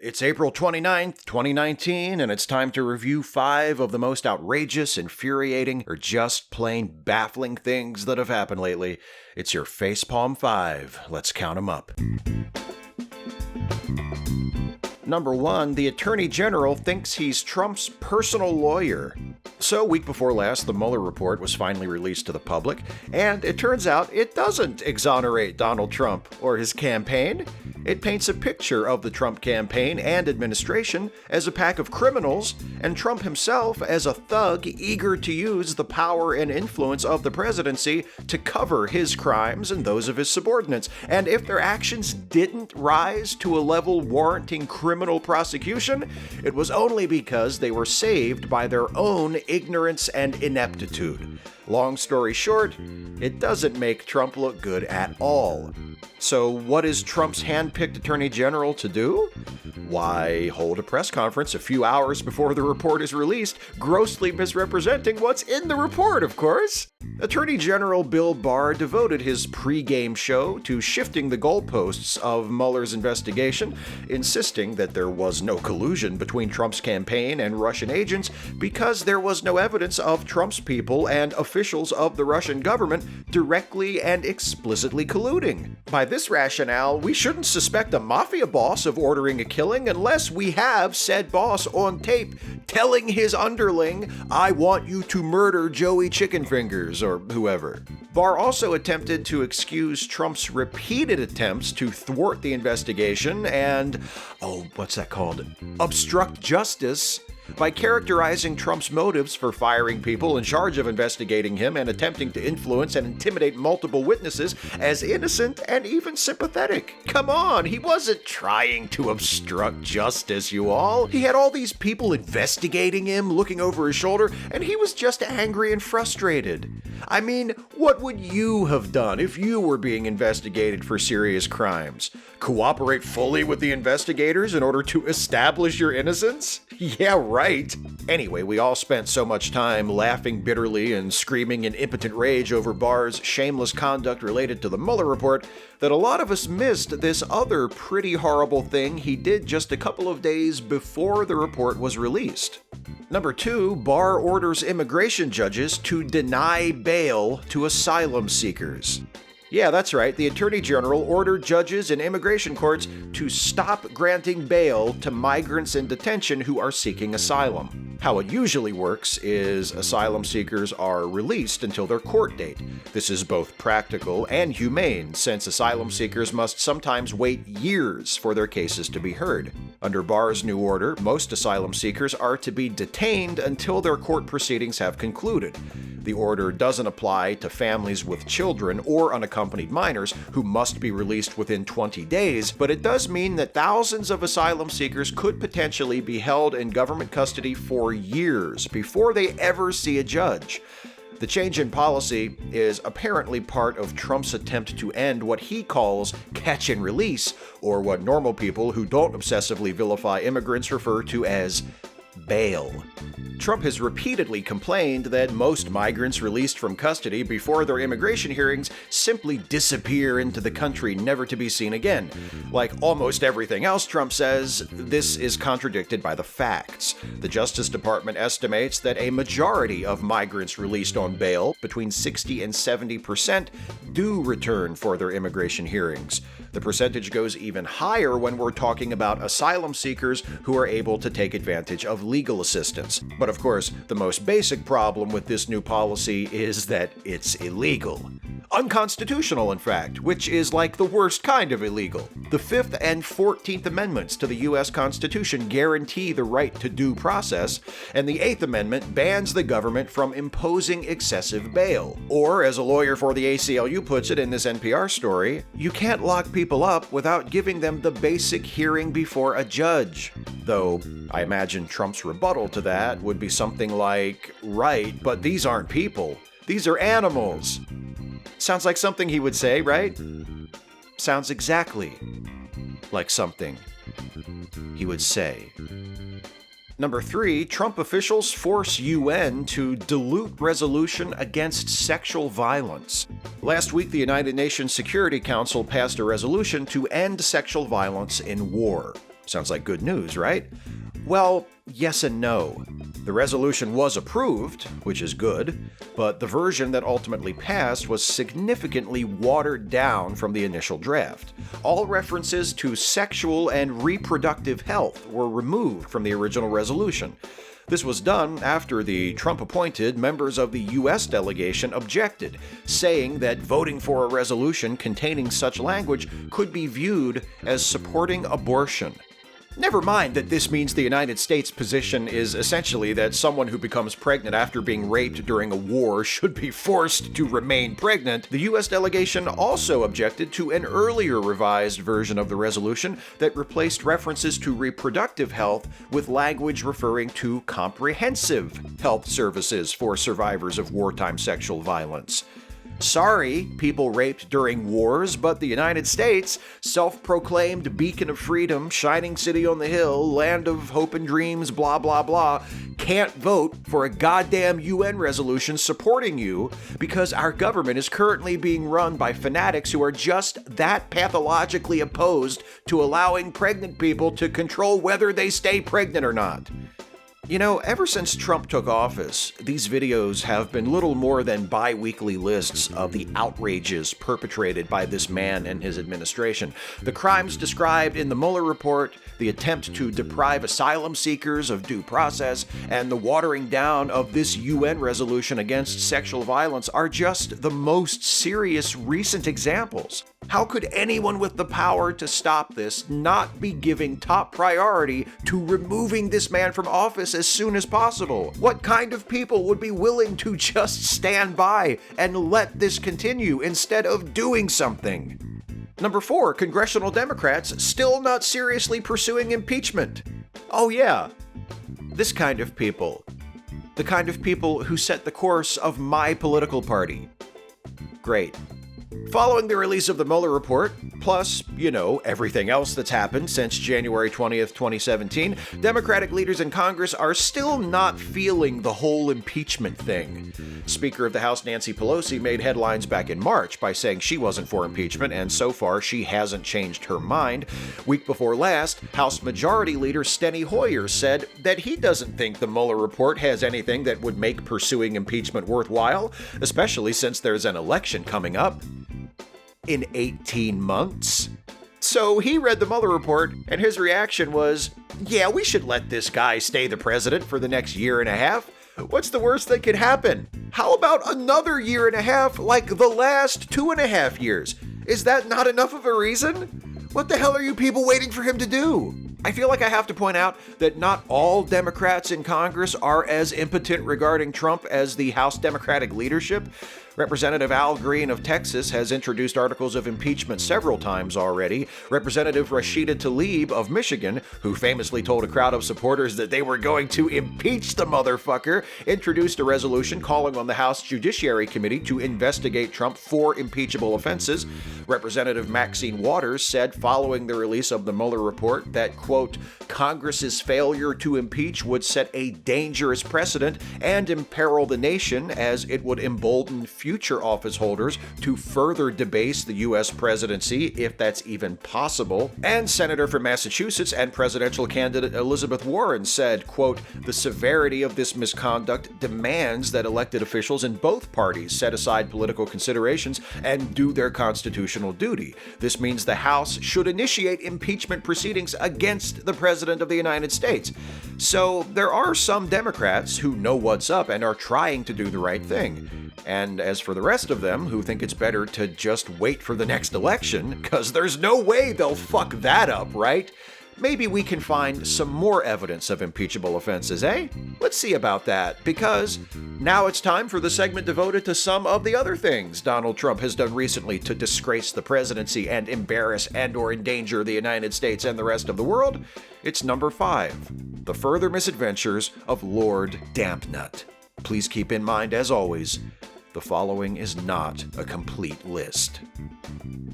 It's April 29th, 2019, and it's time to review 5 of the most outrageous, infuriating, or just plain baffling things that have happened lately. It's your Facepalm 5. Let's count them up. Number 1, the Attorney General thinks he's Trump's personal lawyer. So, week before last, the Mueller report was finally released to the public, and it turns out it doesn't exonerate Donald Trump or his campaign. It paints a picture of the Trump campaign and administration as a pack of criminals, and Trump himself as a thug eager to use the power and influence of the presidency to cover his crimes and those of his subordinates. And if their actions didn't rise to a level warranting criminal prosecution, it was only because they were saved by their own ignorance and ineptitude. Long story short, it doesn't make Trump look good at all. So what is Trump's hand-picked Attorney General to do? Why, hold a press conference a few hours before the report is released, grossly misrepresenting what's in the report, of course. Attorney General Bill Barr devoted his pre-game show to shifting the goalposts of Mueller's investigation, insisting that there was no collusion between Trump's campaign and Russian agents because there was no evidence of Trump's people and officials of the Russian government directly and explicitly colluding. By this rationale, we shouldn't suspect a mafia boss of ordering a killing unless we have said boss on tape telling his underling, "I want you to murder Joey Chicken Fingers," or whoever. Barr also attempted to excuse Trump's repeated attempts to thwart the investigation and, obstruct justice, by characterizing Trump's motives for firing people in charge of investigating him and attempting to influence and intimidate multiple witnesses as innocent and even sympathetic. Come on, he wasn't trying to obstruct justice, you all. He had all these people investigating him, looking over his shoulder, and he was just angry and frustrated. I mean, what would you have done if you were being investigated for serious crimes? Cooperate fully with the investigators in order to establish your innocence? Yeah, right. Anyway, we all spent so much time laughing bitterly and screaming in impotent rage over Barr's shameless conduct related to the Mueller report that a lot of us missed this other pretty horrible thing he did just a couple of days before the report was released. Number 2, Barr orders immigration judges to deny bail to asylum seekers. Yeah, that's right. The Attorney General ordered judges and immigration courts to stop granting bail to migrants in detention who are seeking asylum. How it usually works is asylum seekers are released until their court date. This is both practical and humane, since asylum seekers must sometimes wait years for their cases to be heard. Under Barr's new order, most asylum seekers are to be detained until their court proceedings have concluded. The order doesn't apply to families with children or unaccompanied minors who must be released within 20 days, but it does mean that thousands of asylum seekers could potentially be held in government custody for years before they ever see a judge. The change in policy is apparently part of Trump's attempt to end what he calls catch and release, or what normal people who don't obsessively vilify immigrants refer to as bail. Trump has repeatedly complained that most migrants released from custody before their immigration hearings simply disappear into the country, never to be seen again. Like almost everything else Trump says, this is contradicted by the facts. The Justice Department estimates that a majority of migrants released on bail, between 60 and 70%, do return for their immigration hearings. The percentage goes even higher when we're talking about asylum seekers who are able to take advantage of legal assistance. But of course, the most basic problem with this new policy is that it's illegal. Unconstitutional, in fact, which is like the worst kind of illegal. The 5th and 14th Amendments to the U.S. Constitution guarantee the right to due process, and the 8th Amendment bans the government from imposing excessive bail. Or, as a lawyer for the ACLU puts it in this NPR story, you can't lock people up without giving them the basic hearing before a judge. Though, I imagine Trump's rebuttal to that would be something like, right, but these aren't people. These are animals. Sounds like something he would say, right? Sounds exactly like something he would say. Number 3, Trump officials force UN to dilute resolution against sexual violence. Last week, the United Nations Security Council passed a resolution to end sexual violence in war. Sounds like good news, right? Well, yes and no. The resolution was approved, which is good, but the version that ultimately passed was significantly watered down from the initial draft. All references to sexual and reproductive health were removed from the original resolution. This was done after the Trump-appointed members of the U.S. delegation objected, saying that voting for a resolution containing such language could be viewed as supporting abortion. Never mind that this means the United States' position is essentially that someone who becomes pregnant after being raped during a war should be forced to remain pregnant. The U.S. delegation also objected to an earlier revised version of the resolution that replaced references to reproductive health with language referring to comprehensive health services for survivors of wartime sexual violence. Sorry, people raped during wars, but the United States, self-proclaimed beacon of freedom, shining city on the hill, land of hope and dreams, blah blah blah, can't vote for a goddamn UN resolution supporting you because our government is currently being run by fanatics who are just that pathologically opposed to allowing pregnant people to control whether they stay pregnant or not. You know, ever since Trump took office, these videos have been little more than bi-weekly lists of the outrages perpetrated by this man and his administration. The crimes described in the Mueller report, the attempt to deprive asylum seekers of due process, and the watering down of this UN resolution against sexual violence are just the most serious recent examples. How could anyone with the power to stop this not be giving top priority to removing this man from office as soon as possible? What kind of people would be willing to just stand by and let this continue instead of doing something? Number 4, Congressional Democrats still not seriously pursuing impeachment. Oh yeah, this kind of people. The kind of people who set the course of my political party. Great. Following the release of the Mueller report, plus, everything else that's happened since January 20th, 2017, Democratic leaders in Congress are still not feeling the whole impeachment thing. Speaker of the House Nancy Pelosi made headlines back in March by saying she wasn't for impeachment, and so far she hasn't changed her mind. Week before last, House Majority Leader Steny Hoyer said that he doesn't think the Mueller report has anything that would make pursuing impeachment worthwhile, especially since there's an election coming up in 18 months. So he read the Mueller report, and his reaction was, yeah, we should let this guy stay the president for the next year and a half. What's the worst that could happen? How about another year and a half like the last 2.5 years? Is that not enough of a reason? What the hell are you people waiting for him to do? I feel like I have to point out that not all Democrats in Congress are as impotent regarding Trump as the House Democratic leadership. Representative Al Green of Texas has introduced articles of impeachment several times already. Representative Rashida Tlaib of Michigan, who famously told a crowd of supporters that they were going to impeach the motherfucker, introduced a resolution calling on the House Judiciary Committee to investigate Trump for impeachable offenses. Representative Maxine Waters said following the release of the Mueller report that, quote, Congress's failure to impeach would set a dangerous precedent and imperil the nation as it would embolden future office holders to further debase the U.S. presidency, if that's even possible. And Senator from Massachusetts and presidential candidate Elizabeth Warren said, quote, the severity of this misconduct demands that elected officials in both parties set aside political considerations and do their constitutional duty. This means the House should initiate impeachment proceedings against the President of the United States. So there are some Democrats who know what's up and are trying to do the right thing. And as for the rest of them who think it's better to just wait for the next election, because there's no way they'll fuck that up, right? Maybe we can find some more evidence of impeachable offenses, eh? Let's see about that, because now it's time for the segment devoted to some of the other things Donald Trump has done recently to disgrace the presidency and embarrass and/or endanger the United States and the rest of the world. It's number 5, The Further Misadventures of Lord Dampnut. Please keep in mind, as always, the following is not a complete list.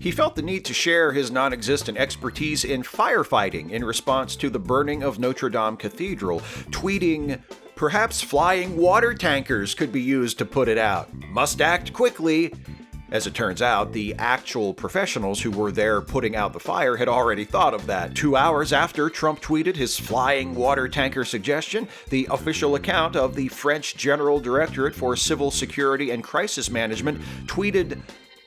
He felt the need to share his non-existent expertise in firefighting in response to the burning of Notre Dame Cathedral, tweeting, perhaps flying water tankers could be used to put it out. Must act quickly. As it turns out, the actual professionals who were there putting out the fire had already thought of that. 2 hours after Trump tweeted his flying water tanker suggestion, the official account of the French General Directorate for Civil Security and Crisis Management tweeted,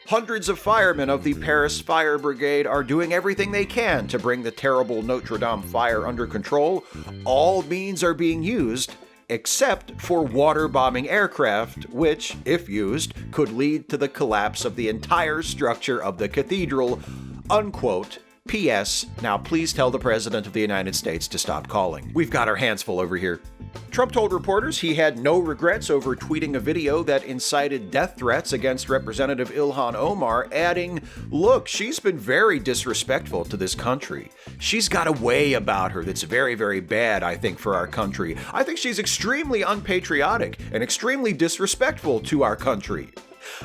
"Hundreds of firemen of the Paris Fire Brigade are doing everything they can to bring the terrible Notre Dame fire under control. All means are being used, except for water-bombing aircraft, which, if used, could lead to the collapse of the entire structure of the cathedral." Unquote. P.S. Now please tell the President of the United States to stop calling. We've got our hands full over here. Trump told reporters he had no regrets over tweeting a video that incited death threats against Representative Ilhan Omar, adding, "Look, she's been very disrespectful to this country. She's got a way about her that's very, very bad, I think, for our country. I think she's extremely unpatriotic and extremely disrespectful to our country."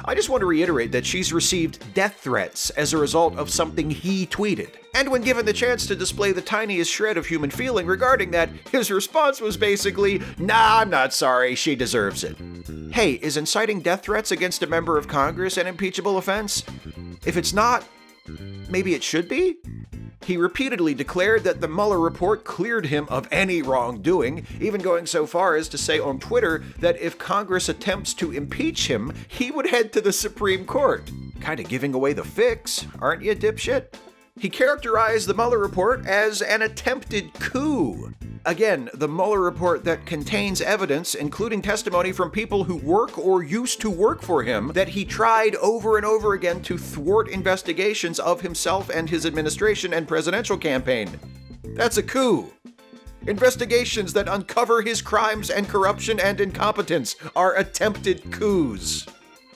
I just want to reiterate that she's received death threats as a result of something he tweeted. And when given the chance to display the tiniest shred of human feeling regarding that, his response was basically, "Nah, I'm not sorry, she deserves it." Hey, is inciting death threats against a member of Congress an impeachable offense? If it's not, maybe it should be? He repeatedly declared that the Mueller report cleared him of any wrongdoing, even going so far as to say on Twitter that if Congress attempts to impeach him, he would head to the Supreme Court. Kinda giving away the fix, aren't you, dipshit? He characterized the Mueller report as an attempted coup. Again, the Mueller report that contains evidence, including testimony from people who work or used to work for him, that he tried over and over again to thwart investigations of himself and his administration and presidential campaign. That's a coup. Investigations that uncover his crimes and corruption and incompetence are attempted coups.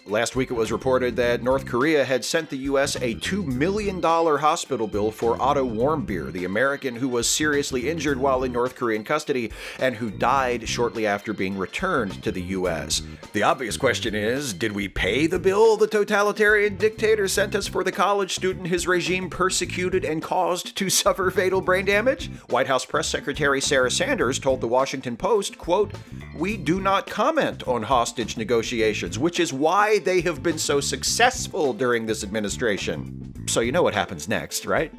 Last week it was reported that North Korea had sent the U.S. a $2 million hospital bill for Otto Warmbier, the American who was seriously injured while in North Korean custody and who died shortly after being returned to the U.S. The obvious question is, did we pay the bill the totalitarian dictator sent us for the college student his regime persecuted and caused to suffer fatal brain damage? White House Press Secretary Sarah Sanders told the Washington Post, quote, "We do not comment on hostage negotiations, which is why they have been so successful during this administration." So you know what happens next, right?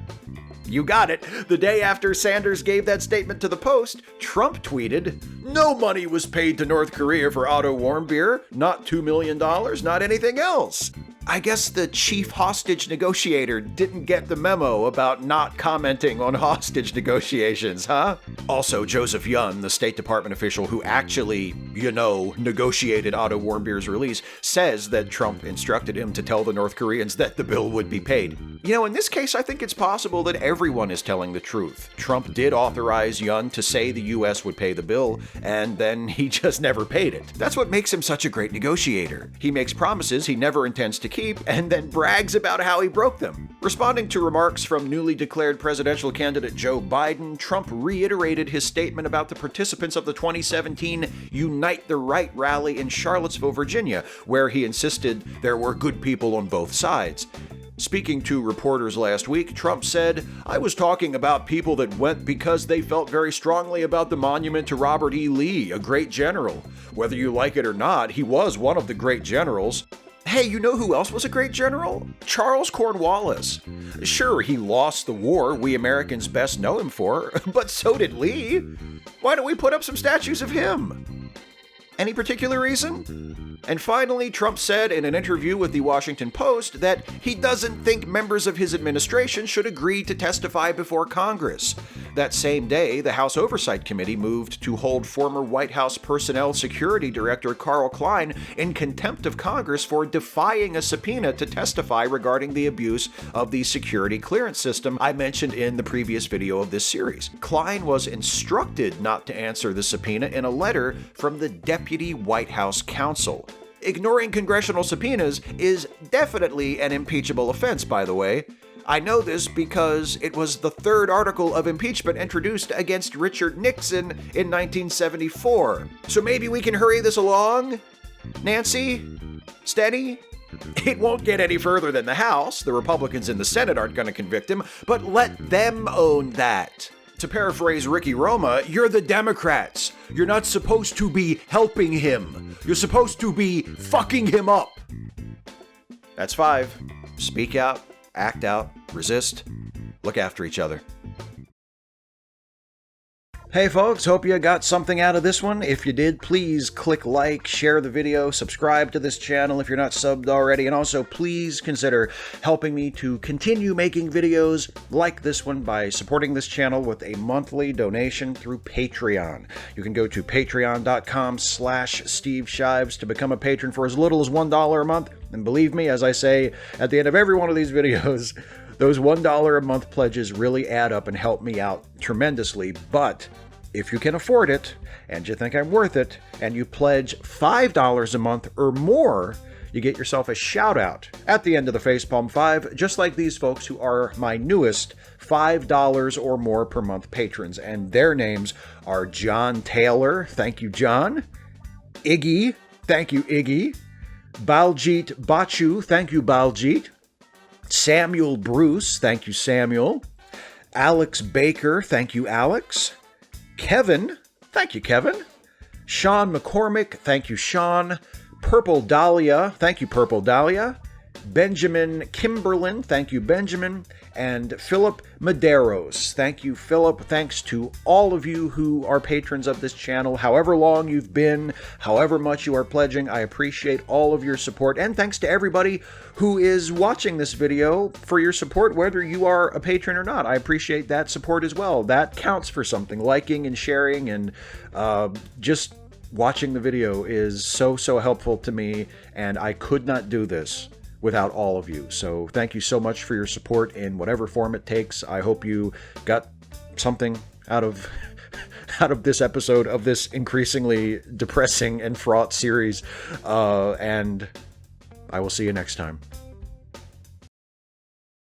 You got it. The day after Sanders gave that statement to the Post, Trump tweeted, "No money was paid to North Korea for Otto Warmbier, not $2 million, not anything else." I guess the chief hostage negotiator didn't get the memo about not commenting on hostage negotiations, huh? Also, Joseph Yun, the State Department official who actually, negotiated Otto Warmbier's release, says that Trump instructed him to tell the North Koreans that the bill would be paid. In this case, I think it's possible that everyone is telling the truth. Trump did authorize Yun to say the U.S. would pay the bill, and then he just never paid it. That's what makes him such a great negotiator. He makes promises he never intends to keep, and then brags about how he broke them. Responding to remarks from newly declared presidential candidate Joe Biden, Trump reiterated his statement about the participants of the 2017 Unite the Right rally in Charlottesville, Virginia, where he insisted there were good people on both sides. Speaking to reporters last week, Trump said, "I was talking about people that went because they felt very strongly about the monument to Robert E. Lee, a great general. Whether you like it or not, he was one of the great generals." Hey, you know who else was a great general? Charles Cornwallis. Sure, he lost the war we Americans best know him for, but so did Lee. Why don't we put up some statues of him? Any particular reason? And finally, Trump said in an interview with the Washington Post that he doesn't think members of his administration should agree to testify before Congress. That same day, the House Oversight Committee moved to hold former White House Personnel Security Director Carl Klein in contempt of Congress for defying a subpoena to testify regarding the abuse of the security clearance system I mentioned in the previous video of this series. Klein was instructed not to answer the subpoena in a letter from the Deputy White House Counsel. Ignoring congressional subpoenas is definitely an impeachable offense, by the way. I know this because it was the third article of impeachment introduced against Richard Nixon in 1974. So maybe we can hurry this along? Nancy? Steady? It won't get any further than the House. The Republicans in the Senate aren't going to convict him, but let them own that. To paraphrase Ricky Roma, you're the Democrats. You're not supposed to be helping him. You're supposed to be fucking him up. That's 5. Speak out, act out, resist, look after each other. Hey folks, hope you got something out of this one. If you did, please click like, share the video, subscribe to this channel if you're not subbed already, and also please consider helping me to continue making videos like this one by supporting this channel with a monthly donation through Patreon. You can go to patreon.com/Steve Shives to become a patron for as little as $1 a month, and believe me, as I say at the end of every one of these videos, those $1 a month pledges really add up and help me out tremendously. But if you can afford it, and you think I'm worth it, and you pledge $5 a month or more, you get yourself a shout out at the end of the Facepalm 5, just like these folks who are my newest $5 or more per month patrons. And their names are John Taylor, thank you John, Iggy, thank you Iggy, Baljit Bachu, thank you Baljit, Samuel Bruce, thank you Samuel, Alex Baker, thank you Alex, Kevin, thank you Kevin, Sean McCormick, thank you Sean, Purple Dahlia, thank you Purple Dahlia, Benjamin Kimberlin, thank you Benjamin, and Philip Medeiros, thank you Philip. Thanks to all of you who are patrons of this channel, however long you've been, however much you are pledging. I appreciate all of your support, and thanks to everybody who is watching this video for your support, whether you are a patron or not. I appreciate that support as well. That counts for something. Liking and sharing and just watching the video is so helpful to me, and I could not do this without all of you. So thank you so much for your support in whatever form it takes. I hope you got something out of this episode of this increasingly depressing and fraught series, and I will see you next time.